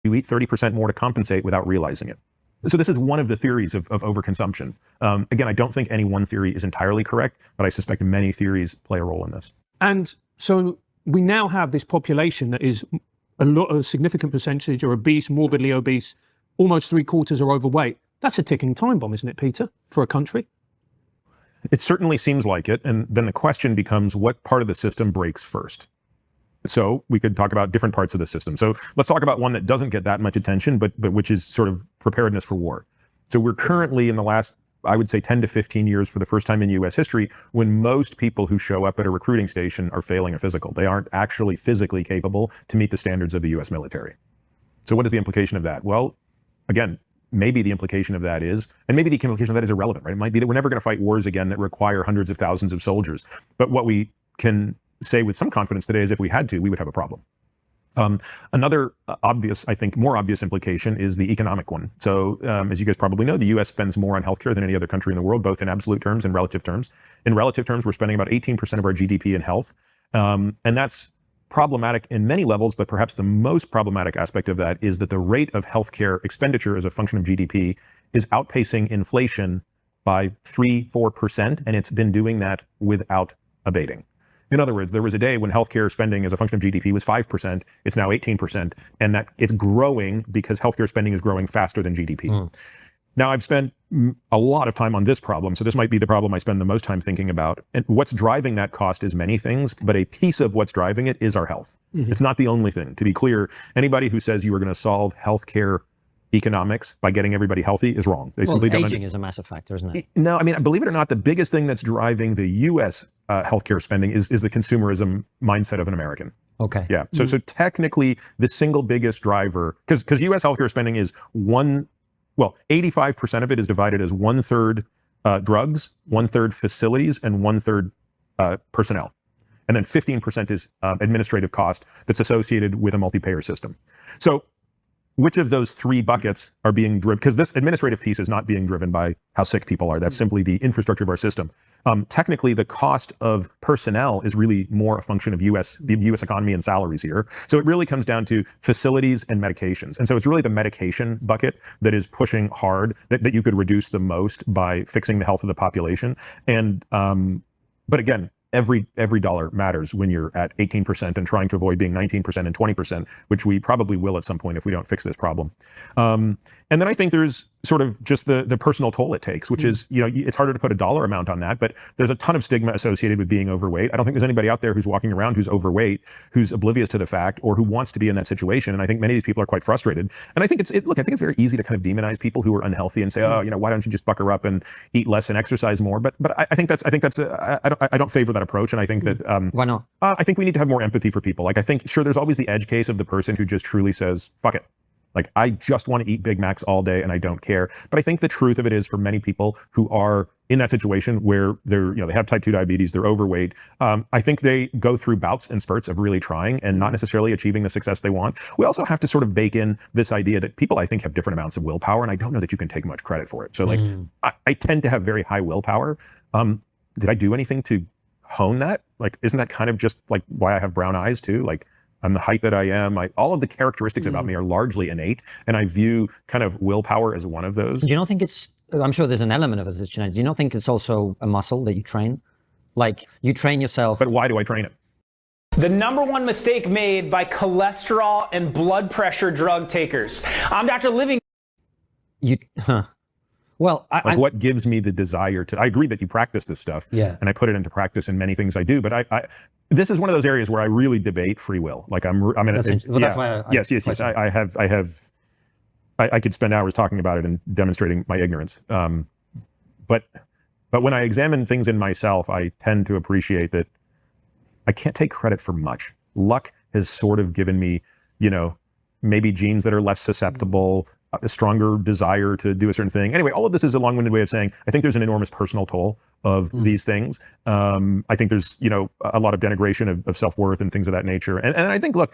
you eat 30% more to compensate without realizing it. So this is one of the theories of overconsumption. Again, I don't think any one theory is entirely correct, but I suspect many theories play a role in this. And so we now have this population that is a significant percentage are obese, morbidly obese, almost 3/4 are overweight. That's a ticking time bomb, isn't it, Peter, for a country? It certainly seems like it. And then the question becomes, what part of the system breaks first? So we could talk about different parts of the system. So let's talk about one that doesn't get that much attention, but which is sort of preparedness for war. So we're currently in the last, I would say 10 to 15 years for the first time in US history, when most people who show up at a recruiting station are failing a physical. They aren't actually physically capable to meet the standards of the US military. So what is the implication of that? Well, again, maybe the implication of that is, and maybe the implication of that is irrelevant, right? It might be that we're never going to fight wars again that require hundreds of thousands of soldiers. But what we can say with some confidence today is if we had to, we would have a problem. Another obvious, I think, more obvious implication is the economic one. So as you guys probably know, the US spends more on healthcare than any other country in the world, both in absolute terms and relative terms. In relative terms, we're spending about 18% of our GDP in health. And that's problematic in many levels, but perhaps the most problematic aspect of that is that the rate of healthcare expenditure as a function of GDP is outpacing inflation by 3-4%, and it's been doing that without abating. In other words, there was a day when healthcare spending as a function of GDP was 5%, it's now 18%, and that it's growing because healthcare spending is growing faster than GDP. Now, I've spent a lot of time on this problem, so this might be the problem I spend the most time thinking about. And what's driving that cost is many things, but a piece of what's driving it is our health. It's not the only thing. To be clear, anybody who says you are going to solve healthcare economics by getting everybody healthy is wrong. They simply don't. Aging is a massive factor, isn't it? No, I mean, believe it or not, the biggest thing that's driving the U.S. Healthcare spending is the consumerism mindset of an American. Okay. Yeah. So technically, the single biggest driver, because U.S. healthcare spending is 85% of it is divided as 1/3 drugs, 1/3 facilities, and 1/3 personnel. And then 15% is administrative cost that's associated with a multi-payer system. So which of those three buckets are being driven? Because this administrative piece is not being driven by how sick people are. That's simply the infrastructure of our system. Technically, the cost of personnel is really more a function of the U.S. economy and salaries here. So it really comes down to facilities and medications. And so it's really the medication bucket that is pushing hard, that you could reduce the most by fixing the health of the population. And but again, every dollar matters when you're at 18% and trying to avoid being 19% and 20%, which we probably will at some point if we don't fix this problem. And then I think there's sort of just the personal toll it takes, which is, it's harder to put a dollar amount on that, but there's a ton of stigma associated with being overweight. I don't think there's anybody out there who's walking around who's overweight, who's oblivious to the fact, or who wants to be in that situation. And I think many of these people are quite frustrated. And I think I think it's very easy to kind of demonize people who are unhealthy and say, why don't you just buck her up and eat less and exercise more? But I think that's I don't favor that approach. And I think that why not? I think we need to have more empathy for people. Like, I think, sure, there's always the edge case of the person who just truly says, fuck it. Like, I just want to eat Big Macs all day and I don't care. But I think the truth of it is, for many people who are in that situation where they have type 2 diabetes, they're overweight, I think they go through bouts and spurts of really trying and not necessarily achieving the success they want. We also have to sort of bake in this idea that people, I think, have different amounts of willpower, and I don't know that you can take much credit for it. So like, I tend to have very high willpower. Did I do anything to hone that? Like, isn't that kind of just like why I have brown eyes too? Like, I'm the height that I am. All of the characteristics about me are largely innate, and I view kind of willpower as one of those. Do you not think I'm sure there's an element of it that's genetic. Do you not think it's also a muscle that you train? Like, you train yourself. But why do I train it? The number one mistake made by cholesterol and blood pressure drug takers. I'm Dr. Living. Well, what gives me the desire to? I agree that you practice this stuff, and I put it into practice in many things I do. But this is one of those areas where I really debate free will. Like, I'm in it. That's why. Yes. I could spend hours talking about it and demonstrating my ignorance. But when I examine things in myself, I tend to appreciate that I can't take credit for much. Luck has sort of given me, maybe genes that are less susceptible, a stronger desire to do a certain thing. Anyway, all of this is a long-winded way of saying, I think there's an enormous personal toll of these things. I think there's, a lot of denigration of self-worth and things of that nature. And I think, look,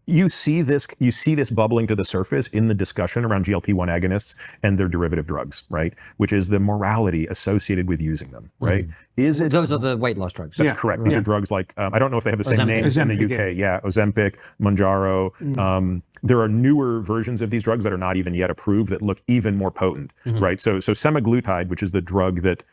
you see this bubbling to the surface in the discussion around GLP-1 agonists and their derivative drugs, right? Which is the morality associated with using them, right? Is it Those are the weight loss drugs. That's correct. These are drugs like, I don't know if they have the same Ozempic. names in the Ozempic, UK. Yeah, Ozempic, Mounjaro. There are newer versions of these drugs that are not even yet approved that look even more potent, right? So semaglutide, which is the drug that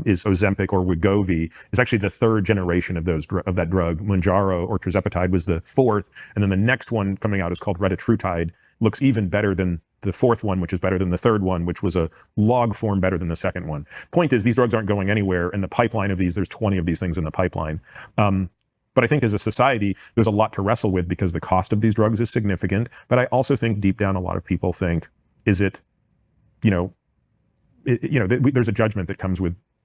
is Ozempic or Wegovy, is actually the third generation of that drug. Mounjaro or tirzepatide was the fourth, and then the next one coming out is called retatrutide. Looks even better than the fourth one, which is better than the third one, which was a log form better than the second one. Point is, these drugs aren't going anywhere. In the pipeline of these, there's 20 of these things in the pipeline. But I think as a society, there's a lot to wrestle with because the cost of these drugs is significant. But I also think deep down, a lot of people think, is it, there's a judgment that comes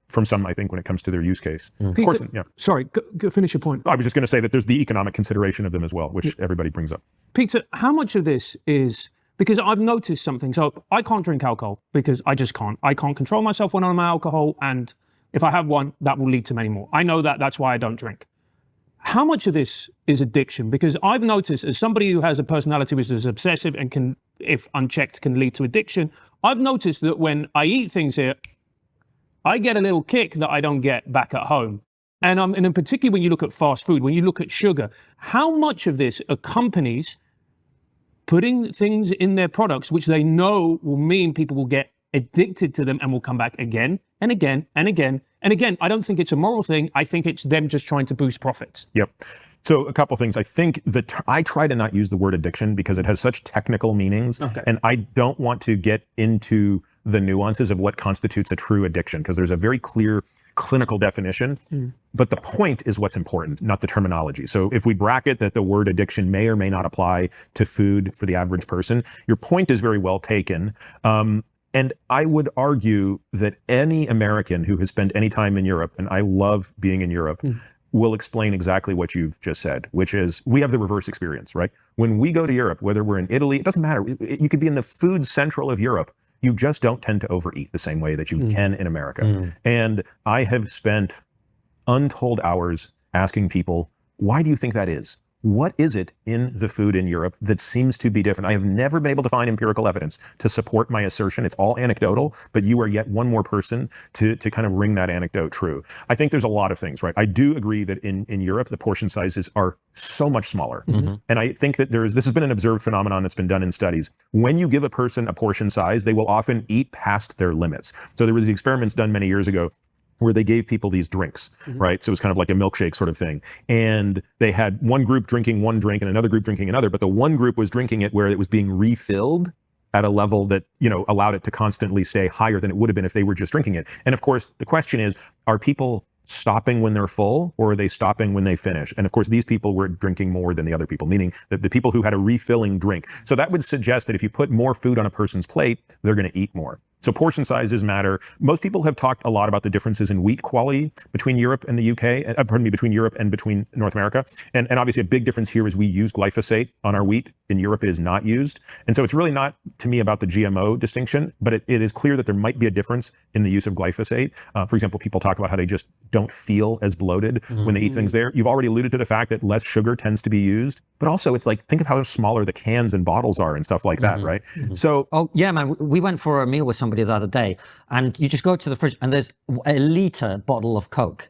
from some, I think, when it comes to their use case. Of course, Peter, yeah. sorry, finish your point. I was just going to say that there's the economic consideration of them as well, which everybody brings up. Peter, how much of this is, because I've noticed something. So I can't drink alcohol because I just can't. I can't control myself when I'm on alcohol. And if I have one, that will lead to many more. I know that. That's why I don't drink. How much of this is addiction? Because I've noticed, as somebody who has a personality which is obsessive and can, if unchecked, can lead to addiction, I've noticed that when I eat things here, I get a little kick that I don't get back at home. And in particular, when you look at fast food, when you look at sugar, how much of this are companies putting things in their products which they know will mean people will get addicted to them and will come back again and again and again and again? I don't think it's a moral thing. I think it's them just trying to boost profits. Yep. So a couple things. I think that I try to not use the word addiction because it has such technical meanings, and I don't want to get into the nuances of what constitutes a true addiction because there's a very clear clinical definition, but the point is what's important, not the terminology. So if we bracket that the word addiction may or may not apply to food for the average person, your point is very well taken. And I would argue that any American who has spent any time in Europe, and I love being in Europe, will explain exactly what you've just said, which is we have the reverse experience, right? When we go to Europe, whether we're in Italy, it doesn't matter. You could be in the food central of Europe. You just don't tend to overeat the same way that you can in America. And I have spent untold hours asking people, why do you think that is? What is it in the food in Europe that seems to be different? I have never been able to find empirical evidence to support my assertion. It's all anecdotal, but you are yet one more person to kind of ring that anecdote true. I think there's a lot of things, right? I do agree that in Europe, the portion sizes are so much smaller. And I think that this has been an observed phenomenon that's been done in studies. When you give a person a portion size, they will often eat past their limits. So there was experiments done many years ago where they gave people these drinks, right? So it was kind of like a milkshake sort of thing. And they had one group drinking one drink and another group drinking another, but the one group was drinking it where it was being refilled at a level that, allowed it to constantly stay higher than it would have been if they were just drinking it. And of course, the question is, are people stopping when they're full or are they stopping when they finish? And of course, these people were drinking more than the other people, meaning that the people who had a refilling drink. So that would suggest that if you put more food on a person's plate, they're going to eat more. So portion sizes matter. Most people have talked a lot about the differences in wheat quality between Europe and the UK, between Europe and between North America. And obviously a big difference here is we use glyphosate on our wheat. In Europe, it is not used. And so it's really not, to me, about the GMO distinction, but it is clear that there might be a difference in the use of glyphosate. For example, people talk about how they just don't feel as bloated when they eat things there. You've already alluded to the fact that less sugar tends to be used, but also it's like, think of how smaller the cans and bottles are and stuff like that, right? So, oh yeah, man, we went for a meal with somebody the other day, and you just go to the fridge and there's a liter bottle of Coke,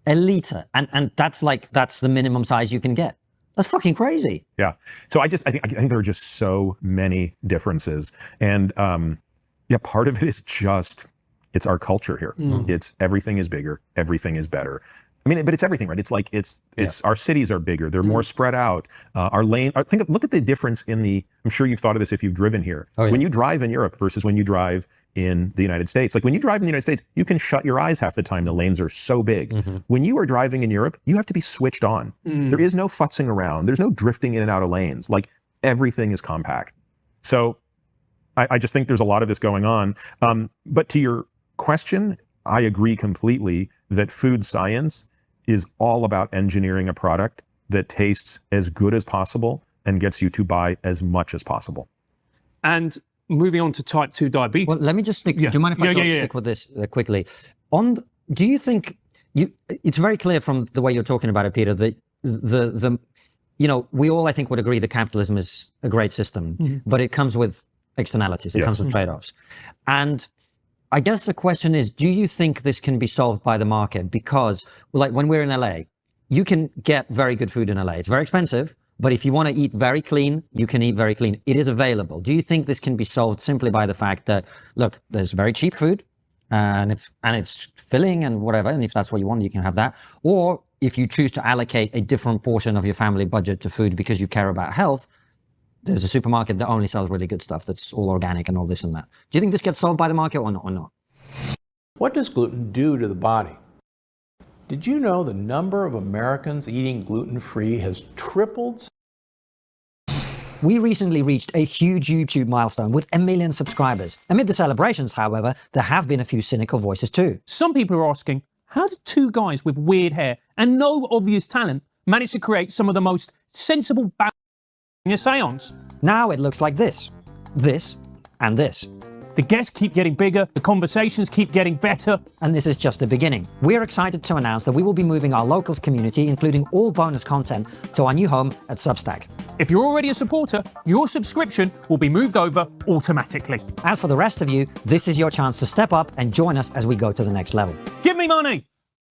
a liter, and that's the minimum size you can get. That's fucking crazy. Yeah. So I think there are just so many differences, and part of it is just it's our culture here. It's everything is bigger, everything is better. I mean, but it's everything, right? It's like it's our cities are bigger, they're more spread out. Our lane. Look at the difference in the. I'm sure you've thought of this if you've driven here. Oh, yeah. When you drive in Europe versus when you drive in the United States. Like when you drive in the United States, you can shut your eyes half the time. The lanes are so big. When you are driving in Europe, you have to be switched on. There is no futzing around. There's no drifting in and out of lanes. Like everything is compact. So I just think there's a lot of this going on. But to your question, I agree completely that food science is all about engineering a product that tastes as good as possible and gets you to buy as much as possible. And moving on to type 2 diabetes. Well, let me just stick. Do you mind if I stick with this quickly? Do you think it's very clear from the way you're talking about it, Peter, that you know, we all, I think, would agree that capitalism is a great system, but it comes with externalities. It comes with trade-offs. And I guess the question is, do you think this can be solved by the market? Because like when we're in LA, you can get very good food in LA. It's very expensive, but if you want to eat very clean, you can eat very clean. It is available. Do you think this can be solved simply by the fact that, look, there's very cheap food, and it's filling and whatever, and if that's what you want, you can have that. Or if you choose to allocate a different portion of your family budget to food because you care about health, there's a supermarket that only sells really good stuff that's all organic and all this and that. Do you think this gets solved by the market or not? What does gluten do to the body? Did you know the number of Americans eating gluten-free has tripled? We recently reached a huge YouTube milestone with 1 million subscribers. Amid the celebrations, however, there have been a few cynical voices too. Some people are asking, how did two guys with weird hair and no obvious talent manage to create some of the most sensible in a seance? Now it looks like this, and this. The guests keep getting bigger, the conversations keep getting better. And this is just the beginning. We're excited to announce that we will be moving our locals community, including all bonus content, to our new home at Substack. If you're already a supporter, your subscription will be moved over automatically. As for the rest of you, this is your chance to step up and join us as we go to the next level. Give me money!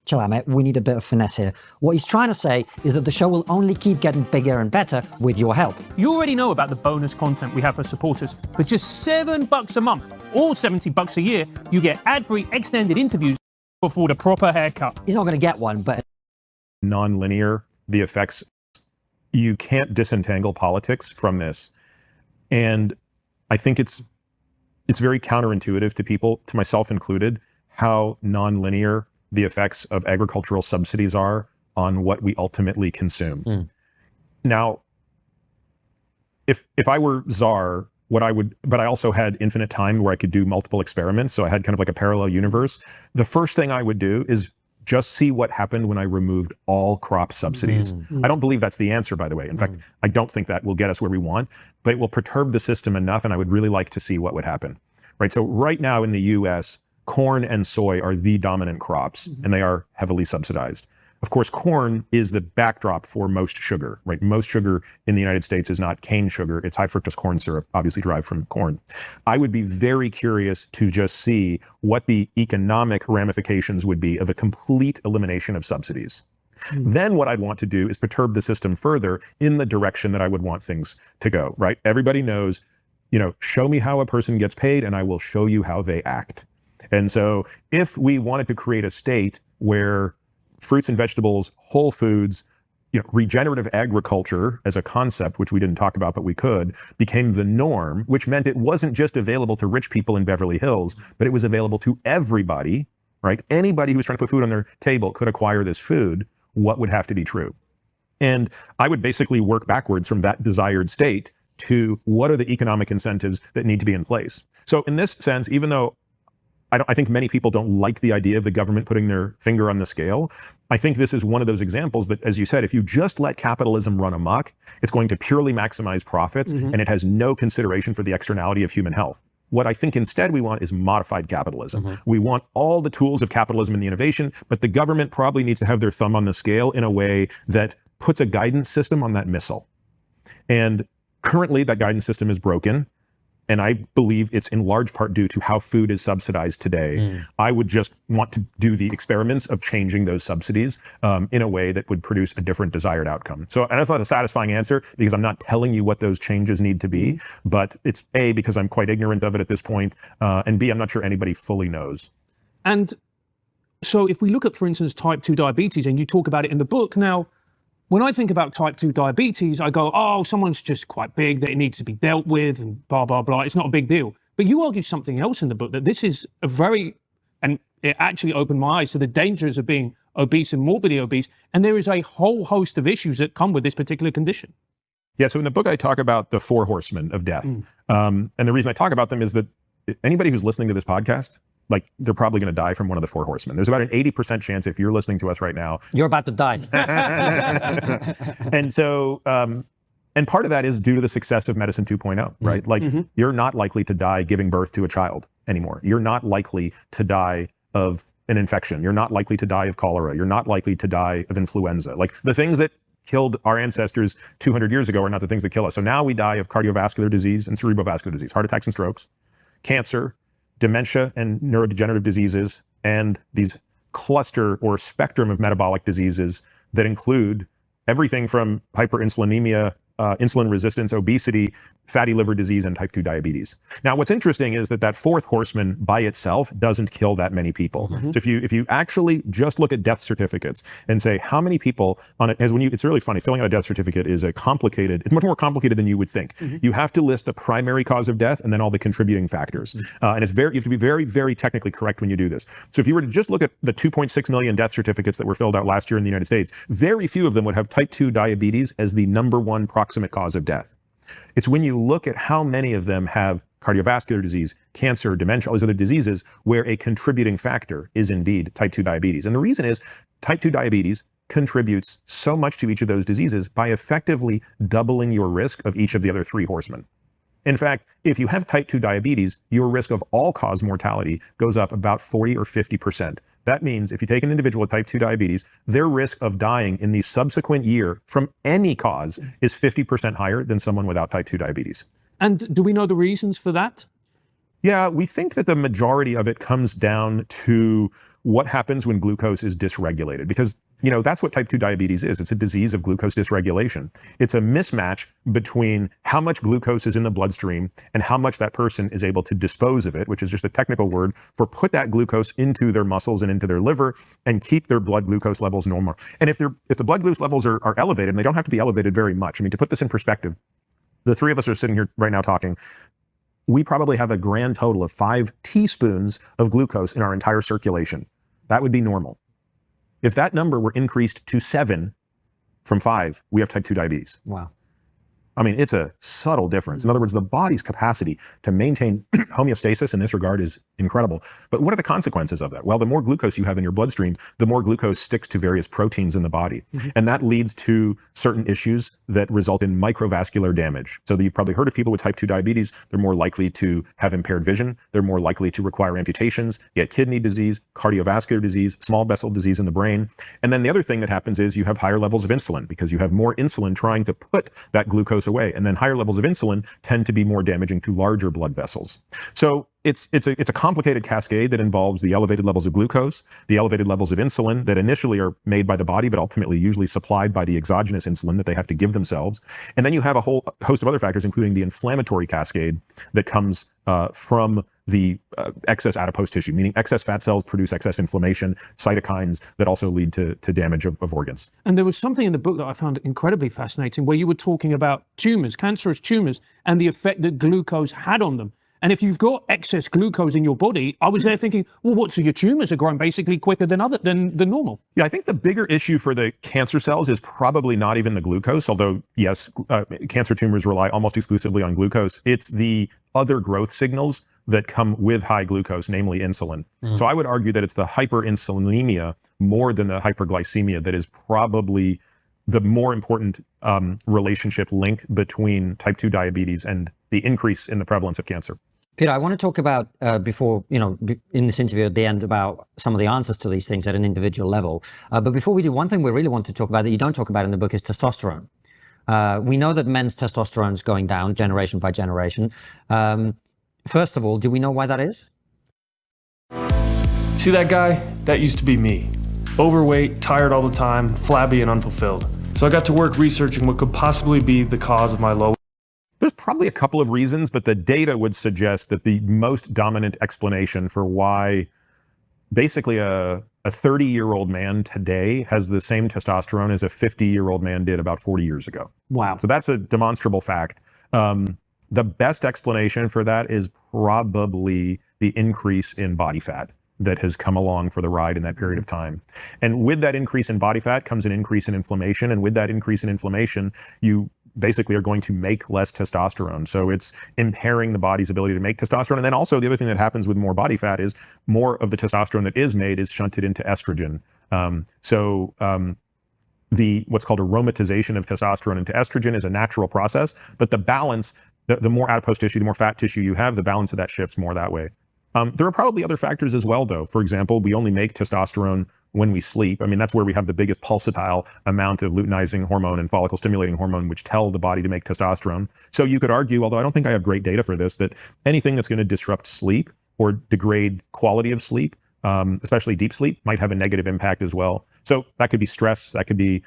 Chill out, mate. We need a bit of finesse here. What he's trying to say is that the show will only keep getting bigger and better with your help. You already know about the bonus content we have for supporters. For just $7 a month or $70 a year, you get ad-free extended interviews before the proper haircut. He's not going to get one, but... Non-linear, the effects, you can't disentangle politics from this. And I think it's very counterintuitive to people, to myself included, how non-linear the effects of agricultural subsidies are on what we ultimately consume. Now, if I were czar, but I also had infinite time where I could do multiple experiments, so I had kind of like a parallel universe, the first thing I would do is just see what happened when I removed all crop subsidies. I don't believe that's the answer, by the way. In fact, I don't think that will get us where we want, but it will perturb the system enough, and I would really like to see what would happen. Right. So right now in the US, corn and soy are the dominant crops, and they are heavily subsidized. Of course, corn is the backdrop for most sugar, right? Most sugar in the United States is not cane sugar. It's high fructose corn syrup, obviously derived from corn. I would be very curious to just see what the economic ramifications would be of a complete elimination of subsidies. Then what I'd want to do is perturb the system further in the direction that I would want things to go, right? Everybody knows, you know, show me how a person gets paid and I will show you how they act. And so if we wanted to create a state where fruits and vegetables, whole foods, you know, regenerative agriculture as a concept, which we didn't talk about, but we could, became the norm, which meant it wasn't just available to rich people in Beverly Hills, but it was available to everybody, right? Anybody who was trying to put food on their table could acquire this food. What would have to be true? And I would basically work backwards from that desired state to what are the economic incentives that need to be in place. So in this sense, even though I think many people don't like the idea of the government putting their finger on the scale, I think this is one of those examples that, as you said, if you just let capitalism run amok, it's going to purely maximize profits, and it has no consideration for the externality of human health. What I think instead we want is modified capitalism. We want all the tools of capitalism and the innovation, but the government probably needs to have their thumb on the scale in a way that puts a guidance system on that missile. And currently that guidance system is broken. And I believe it's in large part due to how food is subsidized today. I would just want to do the experiments of changing those subsidies in a way that would produce a different desired outcome. So, and that's not a satisfying answer because I'm not telling you what those changes need to be, but it's A, because I'm quite ignorant of it at this point, and B, I'm not sure anybody fully knows. And so if we look at, for instance, type 2 diabetes, and you talk about it in the book, now, when I think about type 2 diabetes, I go, oh, someone's just quite big, that it needs to be dealt with, and blah, blah, blah. It's not a big deal. But you argue something else in the book, that this is a very, and it actually opened my eyes to the dangers of being obese and morbidly obese. And there is a whole host of issues that come with this particular condition. Yeah, so in the book, I talk about the 4 horsemen of death. And the reason I talk about them is that anybody who's listening to this podcast, like, they're probably going to die from one of the 4 horsemen. There's about an 80% chance if you're listening to us right now. You're about to die. And so, and part of that is due to the success of Medicine 2.0, right? Like, you're not likely to die giving birth to a child anymore. You're not likely to die of an infection. You're not likely to die of cholera. You're not likely to die of influenza. Like, the things that killed our ancestors 200 years ago are not the things that kill us. So now we die of cardiovascular disease and cerebrovascular disease, heart attacks and strokes, cancer, dementia and neurodegenerative diseases, and these cluster or spectrum of metabolic diseases that include everything from hyperinsulinemia, insulin resistance, obesity, fatty liver disease, and type 2 diabetes. Now, what's interesting is that that fourth horseman by itself doesn't kill that many people. So if you actually just look at death certificates and say how many people on it, it's really funny, filling out a death certificate is it's much more complicated than you would think. You have to list the primary cause of death and then all the contributing factors. And you have to be very, very technically correct when you do this. So if you were to just look at the 2.6 million death certificates that were filled out last year in the United States, very few of them would have type 2 diabetes as the number one proximate cause of death. It's when you look at how many of them have cardiovascular disease, cancer, dementia, all these other diseases, where a contributing factor is indeed type 2 diabetes. And the reason is type 2 diabetes contributes so much to each of those diseases by effectively doubling your risk of each of the other three horsemen. In fact, if you have type 2 diabetes, your risk of all-cause mortality goes up about 40 or 50%. That means if you take an individual with type 2 diabetes, their risk of dying in the subsequent year from any cause is 50% higher than someone without type 2 diabetes. And do we know the reasons for that? Yeah, we think that the majority of it comes down to what happens when glucose is dysregulated, because that's what type 2 diabetes is. It's a disease of glucose dysregulation. It's a mismatch between how much glucose is in the bloodstream and how much that person is able to dispose of it, which is just a technical word for put that glucose into their muscles and into their liver and keep their blood glucose levels normal. And if the blood glucose levels are elevated, and they don't have to be elevated very much. I mean, to put this in perspective, the three of us are sitting here right now talking. We probably have a grand total of 5 teaspoons of glucose in our entire circulation. That would be normal. If that number were increased to 7 from 5, we have type 2 diabetes. Wow. I mean, it's a subtle difference. In other words, the body's capacity to maintain homeostasis in this regard is incredible. But what are the consequences of that? Well, the more glucose you have in your bloodstream, the more glucose sticks to various proteins in the body. And that leads to certain issues that result in microvascular damage. So you've probably heard of people with type 2 diabetes. They're more likely to have impaired vision. They're more likely to require amputations, get kidney disease, cardiovascular disease, small vessel disease in the brain. And then the other thing that happens is you have higher levels of insulin because you have more insulin trying to put that glucose away. And then higher levels of insulin tend to be more damaging to larger blood vessels. So it's a complicated cascade that involves the elevated levels of glucose, the elevated levels of insulin that initially are made by the body, but ultimately usually supplied by the exogenous insulin that they have to give themselves. And then you have a whole host of other factors, including the inflammatory cascade that comes from the excess adipose tissue, meaning excess fat cells produce excess inflammation, cytokines that also lead to damage of organs. And there was something in the book that I found incredibly fascinating where you were talking about tumors, cancerous tumors, and the effect that glucose had on them. And if you've got excess glucose in your body, I was there thinking, well, what? So your tumors are growing basically quicker than normal. Yeah, I think the bigger issue for the cancer cells is probably not even the glucose, although yes, cancer tumors rely almost exclusively on glucose. It's the other growth signals that come with high glucose, namely insulin. So I would argue that it's the hyperinsulinemia more than the hyperglycemia that is probably the more important relationship link between type 2 diabetes and the increase in the prevalence of cancer. Peter, I want to talk about before, in this interview at the end about some of the answers to these things at an individual level. But before we do, one thing we really want to talk about that you don't talk about in the book is testosterone. We know that men's testosterone is going down generation by generation. First of all, do we know why that is? See that guy? That used to be me. Overweight, tired all the time, flabby and unfulfilled. So I got to work researching what could possibly be the cause of my low. There's probably a couple of reasons, but the data would suggest that the most dominant explanation for why basically a 30-year-old man today has the same testosterone as a 50-year-old man did about 40 years ago. Wow. So that's a demonstrable fact. The best explanation for that is probably the increase in body fat that has come along for the ride in that period of time. And with that increase in body fat comes an increase in inflammation. And with that increase in inflammation, you basically are going to make less testosterone. So it's impairing the body's ability to make testosterone. And then also the other thing that happens with more body fat is more of the testosterone that is made is shunted into estrogen. The what's called aromatization of testosterone into estrogen is a natural process, but the balance, the more adipose tissue, the more fat tissue you have, the balance of that shifts more that way. There are probably other factors as well, though. For example, we only make testosterone when we sleep. I mean, that's where we have the biggest pulsatile amount of luteinizing hormone and follicle stimulating hormone, which tell the body to make testosterone. So you could argue, although I don't think I have great data for this, that anything that's going to disrupt sleep or degrade quality of sleep, especially deep sleep, might have a negative impact as well. So that could be stress, that could be,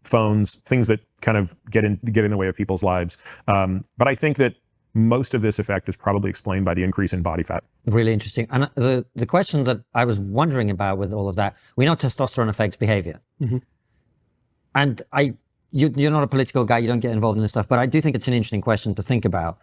phones, things that kind of get in the way of people's lives. But I think that most of this effect is probably explained by the increase in body fat. Really interesting. And the question that I was wondering about with all of that, we know testosterone affects behavior. And you're not a political guy, you don't get involved in this stuff, but I do think it's an interesting question to think about.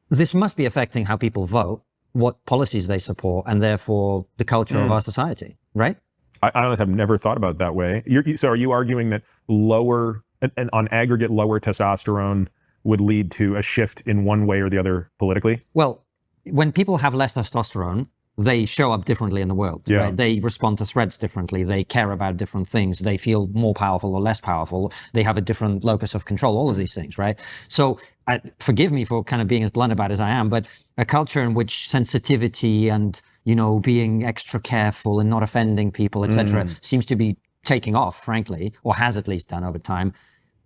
This must be affecting how people vote, what policies they support, and therefore the culture of our society, right? I honestly have never thought about it that way. So are you arguing that lower, and on aggregate, lower testosterone would lead to a shift in one way or the other politically? Well, when people have less testosterone, they show up differently in the world. Yeah. Right? They respond to threats differently. They care about different things. They feel more powerful or less powerful. They have a different locus of control, all of these things, right? So forgive me for kind of being as blunt about it as I am, but a culture in which sensitivity and, being extra careful and not offending people, etc., seems to be taking off, frankly, or has at least done over time.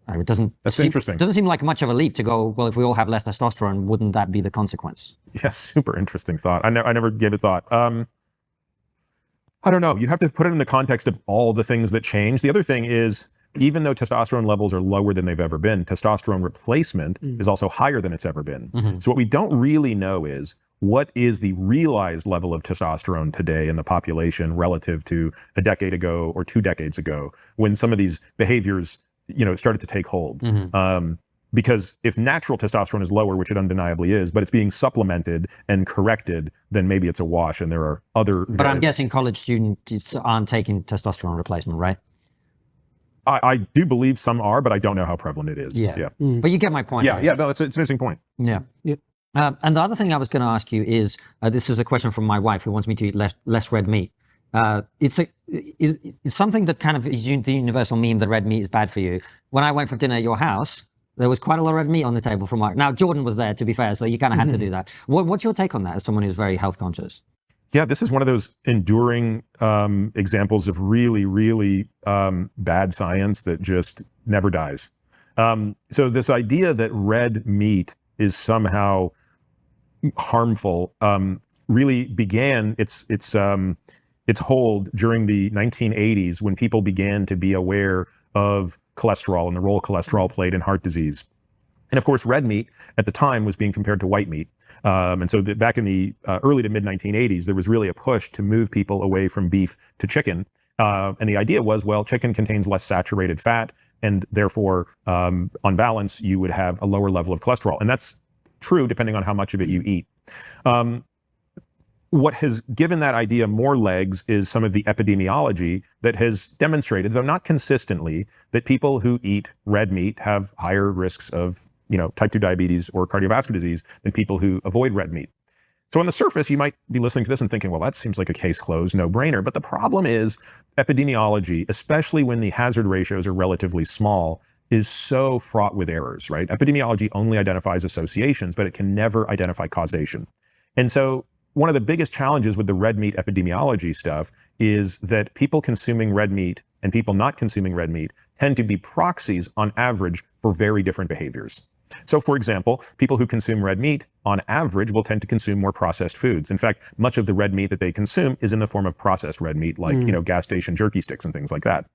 It doesn't. That's interesting. It doesn't seem like much of a leap to go, well, if we all have less testosterone, wouldn't that be the consequence? Yeah, super interesting thought. I never gave it thought. I don't know. You'd have to put it in the context of all the things that change. The other thing is, even though testosterone levels are lower than they've ever been, testosterone replacement is also higher than it's ever been. So what we don't really know is, what is the realized level of testosterone today in the population relative to a decade ago or 2 decades ago, when some of these behaviors started to take hold. Because if natural testosterone is lower, which it undeniably is, but it's being supplemented and corrected, then maybe it's a wash and there are other But I'm variables. guessing college students aren't taking testosterone replacement, right? I do believe some are, but I don't know how prevalent it is. Yeah. But you get my point. right? No, it's an interesting point. Yeah. Yep. And the other thing I was going to ask you is, this is a question from my wife who wants me to eat less red meat. It's something that kind of is the universal meme that red meat is bad for you. When I went for dinner at your house, there was quite a lot of red meat on the table from Mark. Now, Jordan was there, to be fair, so you kind of had to do that. What's your take on that as someone who's very health conscious? Yeah, this is one of those enduring examples of really, really bad science that just never dies. So this idea that red meat is somehow harmful really began its hold during the 1980s, when people began to be aware of cholesterol and the role cholesterol played in heart disease. And of course, red meat at the time was being compared to white meat. And so back in the early to mid 1980s, there was really a push to move people away from beef to chicken. And the idea was, well, chicken contains less saturated fat, and therefore, on balance, you would have a lower level of cholesterol. And that's true depending on how much of it you eat. What has given that idea more legs is some of the epidemiology that has demonstrated, though not consistently, that people who eat red meat have higher risks of, type 2 diabetes or cardiovascular disease than people who avoid red meat. So on the surface, you might be listening to this and thinking, well, that seems like a case closed, no brainer. But the problem is epidemiology, especially when the hazard ratios are relatively small, is so fraught with errors, right? Epidemiology only identifies associations, but it can never identify causation. And so one of the biggest challenges with the red meat epidemiology stuff is that people consuming red meat and people not consuming red meat tend to be proxies on average for very different behaviors. So for example, people who consume red meat on average will tend to consume more processed foods. In fact, much of the red meat that they consume is in the form of processed red meat, like, gas station jerky sticks and things like that.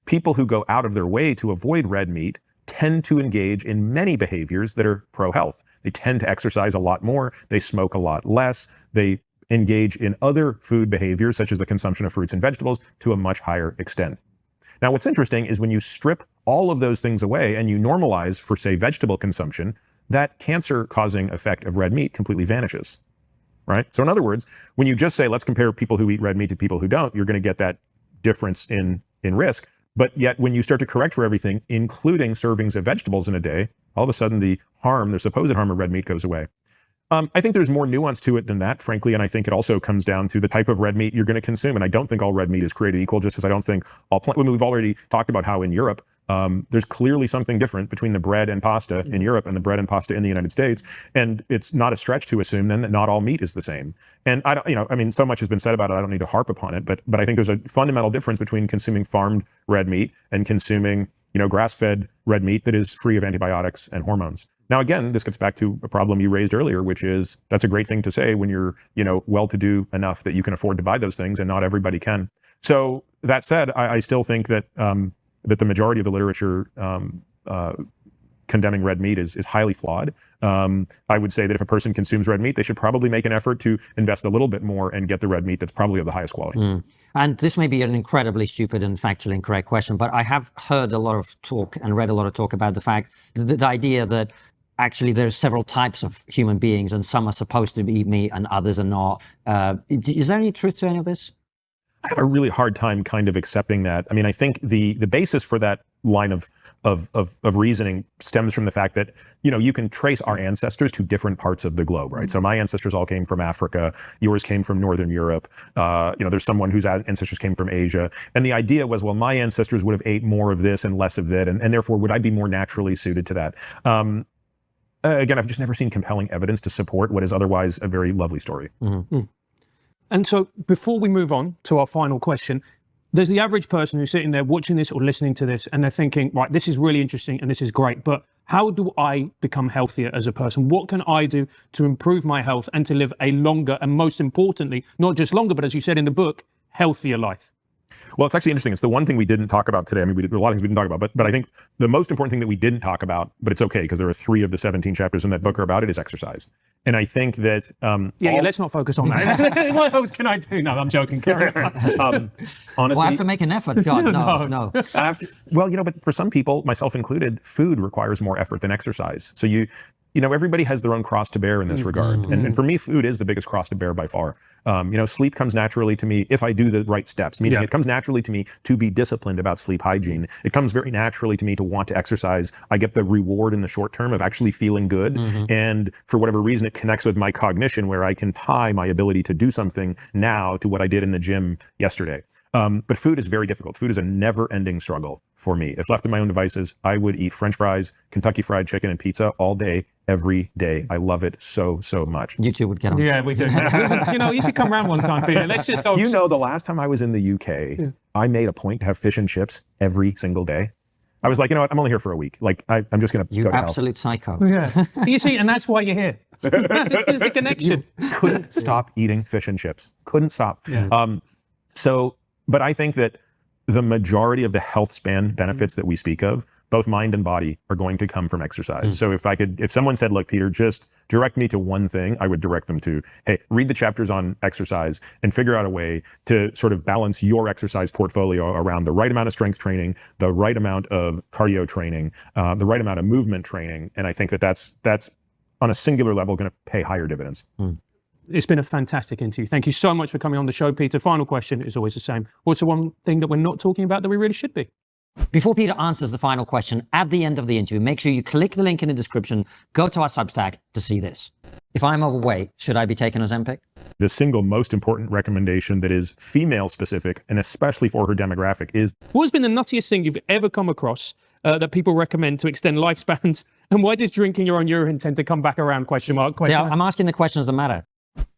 People who go out of their way to avoid red meat tend to engage in many behaviors that are pro-health. They tend to exercise a lot more. They smoke a lot less. They engage in other food behaviors, such as the consumption of fruits and vegetables, to a much higher extent. Now, what's interesting is when you strip all of those things away and you normalize for, say, vegetable consumption, that cancer-causing effect of red meat completely vanishes, right? So in other words, when you just say, let's compare people who eat red meat to people who don't, you're going to get that difference in risk. But yet, when you start to correct for everything, including servings of vegetables in a day, all of a sudden the supposed harm of red meat goes away. I think there's more nuance to it than that, frankly, and I think it also comes down to the type of red meat you're going to consume. And I don't think all red meat is created equal, just as I don't think we've already talked about how in Europe, There's clearly something different between the bread and pasta in Europe and the bread and pasta in the United States. And it's not a stretch to assume then that not all meat is the same. And I don't, I mean, so much has been said about it. I don't need to harp upon it, but I think there's a fundamental difference between consuming farmed red meat and consuming, grass-fed red meat that is free of antibiotics and hormones. Now, again, this gets back to a problem you raised earlier, which is that's a great thing to say when you're, well-to-do enough that you can afford to buy those things, and not everybody can. So that said, I still think that that the majority of the literature condemning red meat is highly flawed. I would say that if a person consumes red meat, they should probably make an effort to invest a little bit more and get the red meat that's probably of the highest quality. And this may be an incredibly stupid and factually incorrect question, but I have heard a lot of talk and read a lot of talk about the fact, the idea that actually there's several types of human beings and some are supposed to eat meat and others are not. Is there any truth to any of this? I have a really hard time kind of accepting that. I mean, I think the basis for that line of reasoning stems from the fact that, you can trace our ancestors to different parts of the globe, right? So my ancestors all came from Africa. Yours came from Northern Europe. There's someone whose ancestors came from Asia. And the idea was, well, my ancestors would have ate more of this and less of that. And therefore, would I be more naturally suited to that? Again, I've just never seen compelling evidence to support what is otherwise a very lovely story. And so before we move on to our final question, there's the average person who's sitting there watching this or listening to this, and they're thinking, right, this is really interesting and this is great, but how do I become healthier as a person? What can I do to improve my health and to live a longer, and most importantly, not just longer, but as you said in the book, healthier life? Well, it's actually interesting. It's the one thing we didn't talk about today. I mean, we did a lot of things we didn't talk about, but I think the most important thing that we didn't talk about, but it's okay because there are 3 of the 17 chapters in that book are about it, is exercise. And I think that let's not focus on that. What else can I do? No, I'm joking. Carry on. Honestly, Well, I have to make an effort. God, no. But for some people, myself included, food requires more effort than exercise. So everybody has their own cross to bear in this regard. And for me, food is the biggest cross to bear by far. Sleep comes naturally to me if I do the right steps, meaning it comes naturally to me to be disciplined about sleep hygiene. It comes very naturally to me to want to exercise. I get the reward in the short term of actually feeling good. And for whatever reason, it connects with my cognition where I can tie my ability to do something now to what I did in the gym yesterday. But food is very difficult. Food is a never-ending struggle for me. If left to my own devices, I would eat French fries, Kentucky Fried Chicken, and pizza all day, every day. I love it so, so much. You two would get on. Yeah, we do. You should come around one time, Peter. Let's just go. Do you know the last time I was in the UK, I made a point to have fish and chips every single day? I was like, you know what? I'm only here for a week. Like, I'm just going to go to hell. Absolute psycho. Yeah. You see, and that's why you're here. There's a connection. Couldn't stop eating fish and chips. Couldn't stop. Yeah. But I think that the majority of the health span benefits that we speak of, both mind and body, are going to come from exercise. So if someone said, look, Peter, just direct me to one thing, I would direct them to, hey, read the chapters on exercise and figure out a way to sort of balance your exercise portfolio around the right amount of strength training, the right amount of cardio training, the right amount of movement training. And I think that that's on a singular level going to pay higher dividends. It's been a fantastic interview. Thank you so much for coming on the show, Peter. Final question is always the same. What's the one thing that we're not talking about that we really should be? Before Peter answers the final question, at the end of the interview, make sure you click the link in the description, go to our Substack to see this. If I'm overweight, should I be taking Ozempic? The single most important recommendation that is female specific, and especially for her demographic, is What has been the nuttiest thing you've ever come across that people recommend to extend lifespans? And why does drinking your own urine tend to come back around? Question mark. Yeah, I'm asking the questions that matter.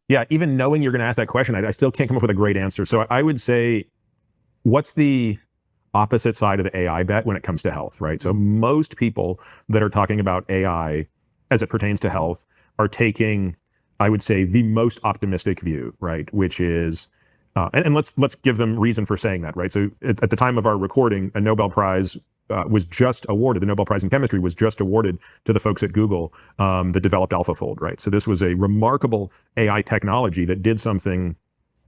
yeah, even knowing you're going to ask that question, I still can't come up with a great answer. So I would say, what's the opposite side of the AI bet when it comes to health, right? So most people that are talking about AI as it pertains to health are taking, I would say, the most optimistic view, right? Which is, and let's give them reason for saying that, right? So at the time of our recording, a Nobel Prize was just awarded. The Nobel Prize in Chemistry was just awarded to the folks at Google that developed AlphaFold, right? So this was a remarkable AI technology that did something.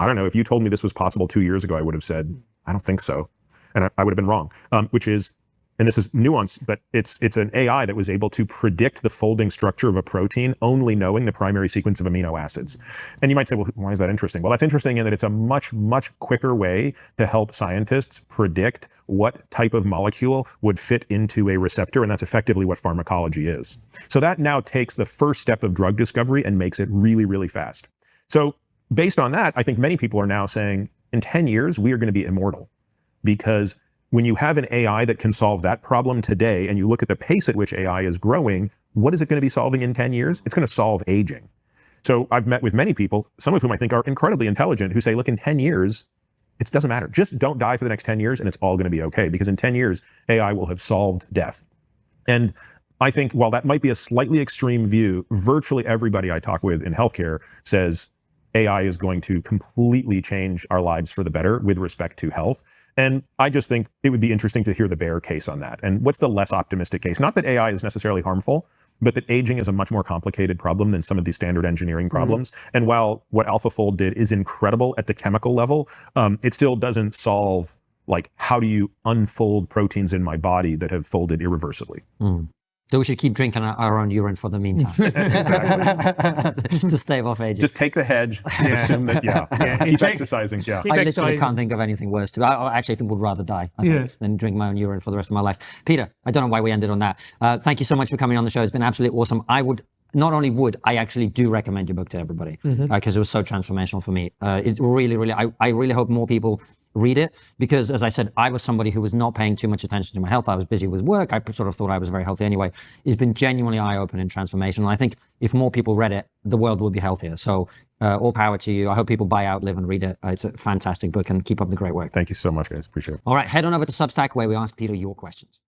I don't know, if you told me this was possible 2 years ago, I would have said, I don't think so. And I would have been wrong, which is, and this is nuanced, but it's an AI that was able to predict the folding structure of a protein only knowing the primary sequence of amino acids. And you might say, well, why is that interesting? Well, that's interesting in that it's a much, much quicker way to help scientists predict what type of molecule would fit into a receptor, and that's effectively what pharmacology is. So that now takes the first step of drug discovery and makes it really, really fast. So based on that, I think many people are now saying, in 10 years, we are going to be immortal, because when you have an AI that can solve that problem today, and you look at the pace at which AI is growing, what is it going to be solving in 10 years? It's going to solve aging. So I've met with many people, some of whom I think are incredibly intelligent, who say, look, in 10 years, it doesn't matter. Just don't die for the next 10 years and it's all going to be okay, because in 10 years, AI will have solved death. And I think while that might be a slightly extreme view, virtually everybody I talk with in healthcare says AI is going to completely change our lives for the better with respect to health. And I just think it would be interesting to hear the bear case on that. And what's the less optimistic case? Not that AI is necessarily harmful, but that aging is a much more complicated problem than some of these standard engineering problems. And while what AlphaFold did is incredible at the chemical level, it still doesn't solve, like, how do you unfold proteins in my body that have folded irreversibly? So we should keep drinking our own urine for the meantime. To stave off aging. Just take the hedge and assume that, keep exercising. Yeah. Keep I literally exercising. can't think of anything worse to. I actually would rather die than drink my own urine for the rest of my life. Peter, I don't know why we ended on that. Thank you so much for coming on the show. It's been absolutely awesome. I actually do recommend your book to everybody because it was so transformational for me. It really, I really hope more people read it, because as I said, I was somebody who was not paying too much attention to my health. I was busy with work. I sort of thought I was very healthy anyway. It's been genuinely eye-opening and transformational. I think if more people read it, the world will be healthier. So all power to you. I hope people buy Outlive and read it. It's a fantastic book, and keep up the great work. Thank you so much, guys. Appreciate it. All right, head on over to Substack where we ask Peter your questions.